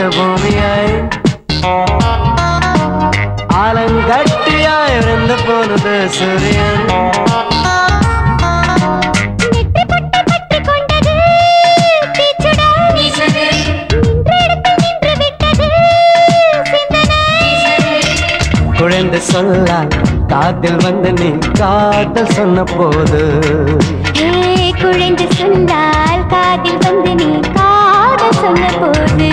பூமியாய் ஆலங்கட்டியாய் விழுந்து போனது சூரியன் குழந்தை சொல்லால் காதில் வந்து நீ காதல் சொன்ன போது குழந்தை சொல்லால் காதில் வந்து நீ காதல் சொன்ன போது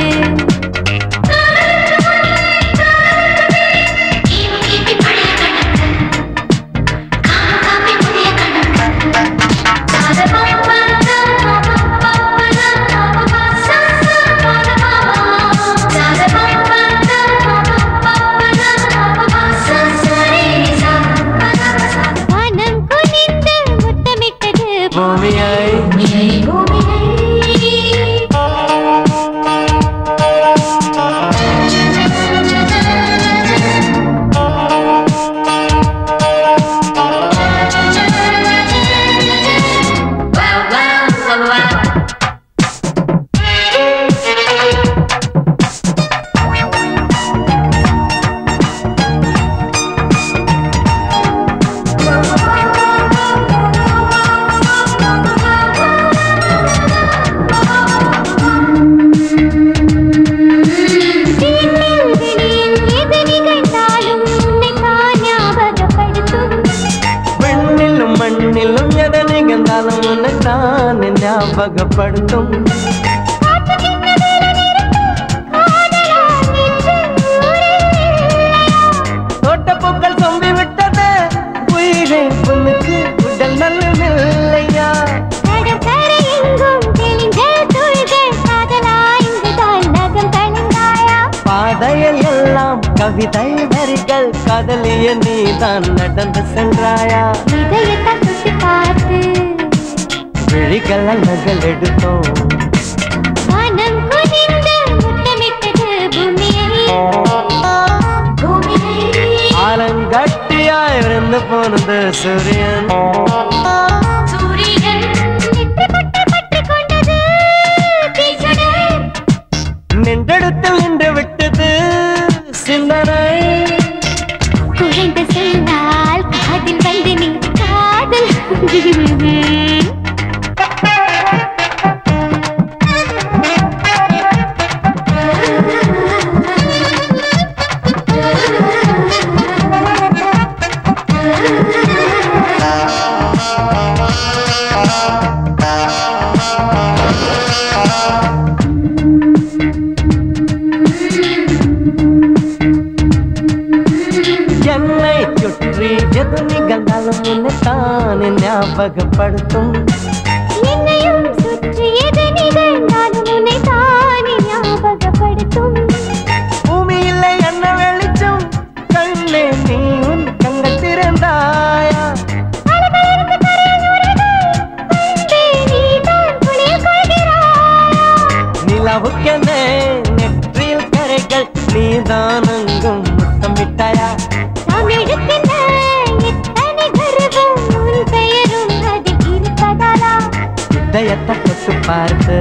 ஞாபகப்படுத்தும் தோட்டப்பூக்கள் சொம்பி விட்டது உயிரை பொண்ணுக்கு உடல் நல்லையா பாதையில் எல்லாம் கவிதை வரிகள் காதலிய நீதான் நடந்து சென்றாயா இதயத்தை சுட்டி பார்த்து விழிகள் நகல் எடுத்தோம் மனம் குனிந்து முத்தமிட்டது பூமியை ஆலங்கட்டியாய் விழுந்து போனது சூரியன் நின்றெடுத்து நின்று விட்டது சிந்தனை குறைந்து சென்றால் காதில் வந்து நீ காதல் என்னை சுற்றி எது நிகழ்ந்தாலும் உன்னைத்தானே ஞாபகப்படுத்தும் என்னையும் சுற்றி எது நிகழ்ந்தாலும் உன்னைத்தானே ஞாபகப்படுத்தும் பூமியில்லை என்ன வெளிச்சம் கண்ணே நீ உன் கண்கள் திறந்தாயா நிலவுக்கென நெற்றியில் கரைகள் நீதான் அங்கும் முத்தமிட்டாயா இதயத்தை தொட்டு பார்த்து